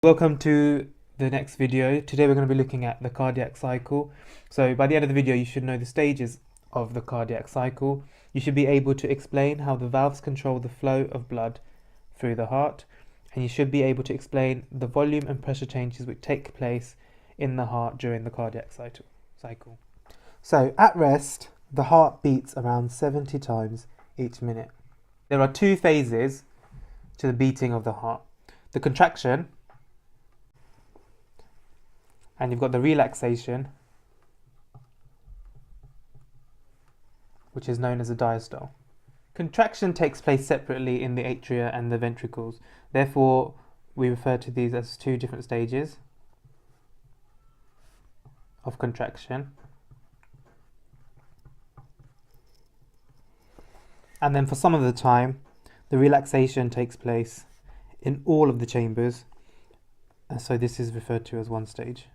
Welcome to the next video. Today we're going to be looking at the cardiac cycle. So by the end of the video you should know the stages of the cardiac cycle. You should be able to explain how the valves control the flow of blood through the heart, and you should be able to explain the volume and pressure changes which take place in the heart during the cardiac cycle. So at rest, the heart beats around 70 times each minute. There are two phases to the beating of the heart. The contraction, and you've got the relaxation, which is known as a diastole. Contraction takes place separately in the atria and the ventricles. Therefore, we refer to these as two different stages of contraction. And then for some of the time, the relaxation takes place in all of the chambers. And so this is referred to as one stage.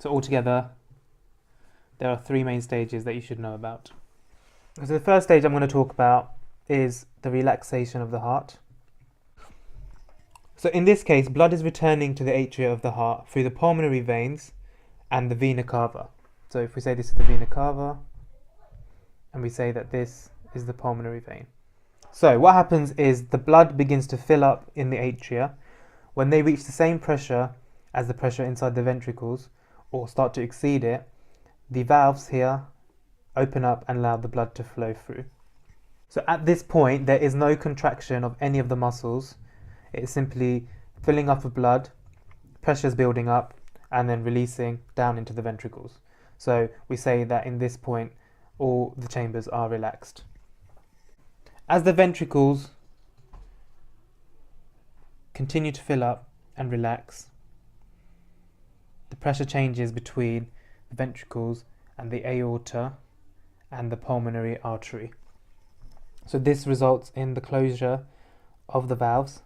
So altogether, there are three main stages that you should know about. So the first stage I'm going to talk about is the relaxation of the heart. So in this case, blood is returning to the atria of the heart through the pulmonary veins and the vena cava. So if we say this is the vena cava, and we say that this is the pulmonary vein. So what happens is the blood begins to fill up in the atria. When they reach the same pressure as the pressure inside the ventricles, or start to exceed it, the valves here open up and allow the blood to flow through. So at this point, there is no contraction of any of the muscles. It's simply filling up of blood, pressure's building up, and then releasing down into the ventricles. So we say that in this point, all the chambers are relaxed. As the ventricles continue to fill up and relax, the pressure changes between the ventricles and the aorta and the pulmonary artery. So this results in the closure of the valves.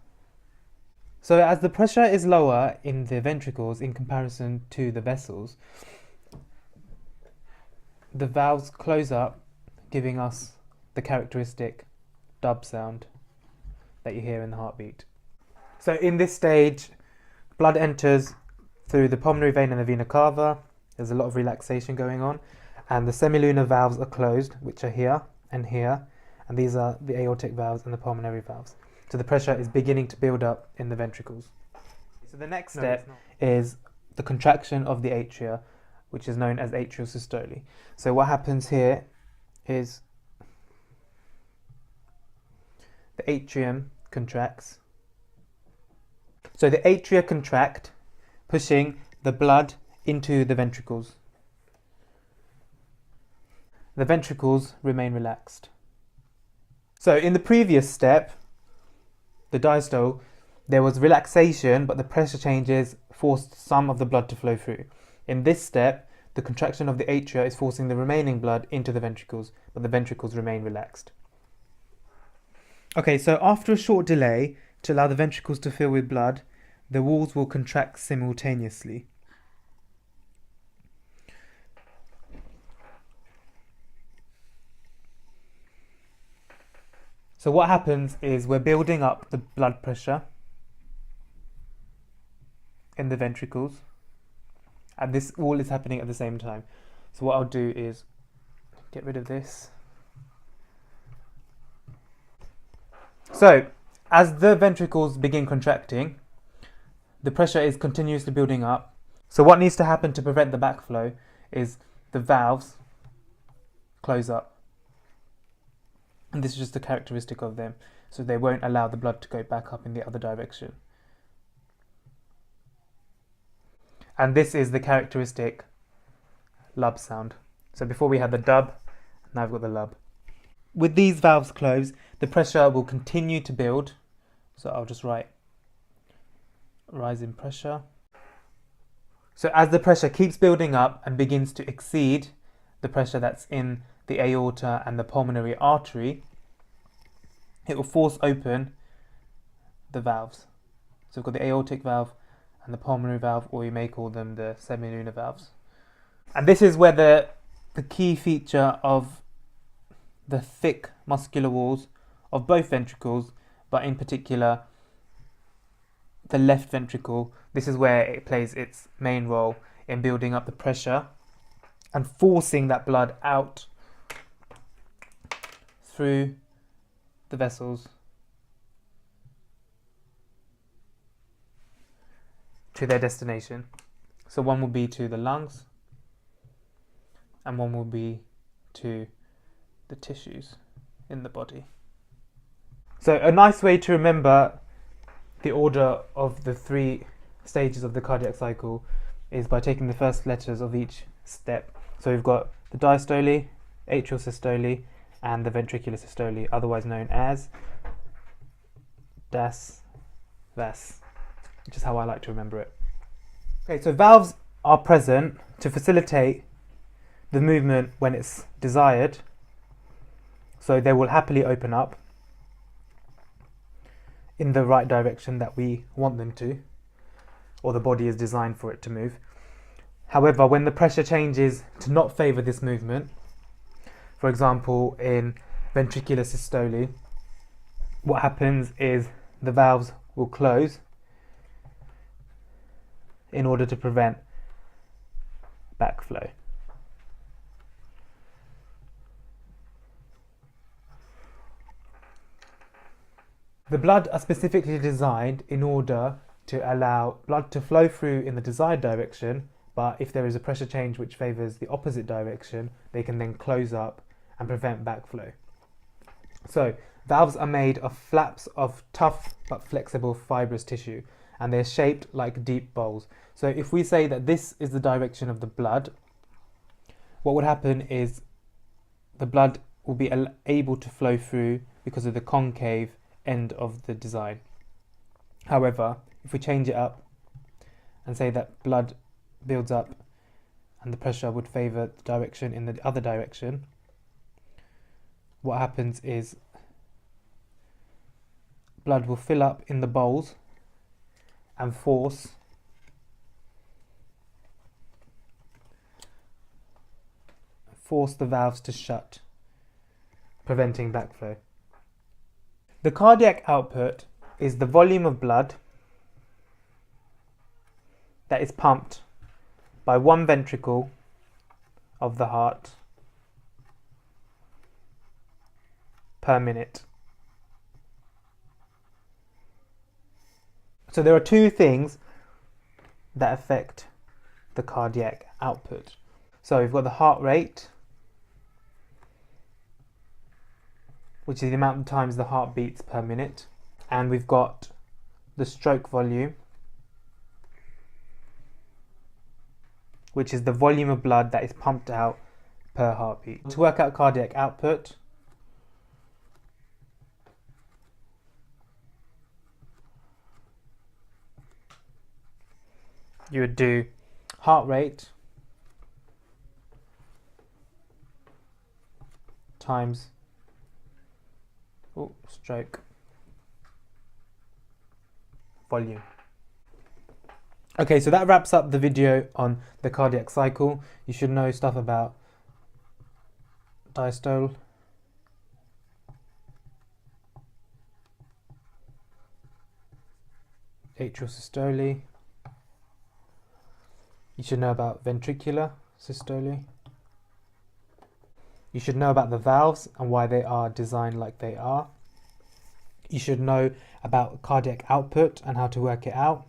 So as the pressure is lower in the ventricles in comparison to the vessels, the valves close up, giving us the characteristic dub sound that you hear in the heartbeat. So in this stage, blood enters through the pulmonary vein and the vena cava. There's a lot of relaxation going on, and the semilunar valves are closed, which are here and here, and these are the aortic valves and the pulmonary valves. So the pressure is beginning to build up in the ventricles. So the next step is the contraction of the atria, which is known as atrial systole. So what happens here is the atrium contracts. So the atria contract, pushing the blood into the ventricles. The ventricles remain relaxed. So in the previous step, the diastole, there was relaxation, but the pressure changes forced some of the blood to flow through. In this step, the contraction of the atria is forcing the remaining blood into the ventricles, but the ventricles remain relaxed. Okay, so after a short delay, to allow the ventricles to fill with blood, the walls will contract simultaneously. So what happens is we're building up the blood pressure in the ventricles, and this all is happening at the same time. So what I'll do is get rid of this. So as the ventricles begin contracting, the pressure is continuously building up. So what needs to happen to prevent the backflow is the valves close up. And this is just a characteristic of them. So they won't allow the blood to go back up in the other direction. And this is the characteristic lub sound. So before we had the dub, now I've got the lub. With these valves closed, the pressure will continue to build. So I'll just write rise in pressure. So as the pressure keeps building up and begins to exceed the pressure that's in the aorta and the pulmonary artery, it will force open the valves. So we've got the aortic valve and the pulmonary valve, or you may call them the semilunar valves. And this is where the key feature of the thick muscular walls of both ventricles, but in particular the left ventricle, this is where it plays its main role in building up the pressure and forcing that blood out through the vessels to their destination. So one will be to the lungs and one will be to the tissues in the body. So a nice way to remember the order of the 3 stages of the cardiac cycle is by taking the first letters of each step. So we've got the diastole, atrial systole, and the ventricular systole, otherwise known as DAS, VAS, which is how I like to remember it. Okay, so valves are present to facilitate the movement when it's desired. So they will happily open up in the right direction that we want them to, or the body is designed for it to move. However, when the pressure changes to not favour this movement, for example in ventricular systole, what happens is the valves will close in order to prevent backflow. The blood are specifically designed in order to allow blood to flow through in the desired direction, but if there is a pressure change which favours the opposite direction, they can then close up and prevent backflow. So valves are made of flaps of tough but flexible fibrous tissue, and they're shaped like deep bowls. So if we say that this is the direction of the blood, what would happen is the blood will be able to flow through because of the concave end of the design. However, if we change it up and say that blood builds up and the pressure would favour the direction in the other direction, what happens is blood will fill up in the bowls and force the valves to shut, preventing backflow. The cardiac output is the volume of blood that is pumped by one ventricle of the heart per minute. So there are 2 things that affect the cardiac output. So we've got the heart rate, which is the amount of times the heart beats per minute, and we've got the stroke volume, which is the volume of blood that is pumped out per heartbeat. To work out cardiac output, you would do heart rate times stroke volume. Okay, so that wraps up the video on the cardiac cycle. You should know stuff about diastole, atrial systole. You should know about ventricular systole. You should know about the valves and why they are designed like they are. You should know about cardiac output and how to work it out.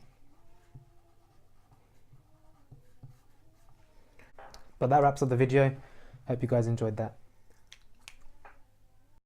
But that wraps up the video. Hope you guys enjoyed that.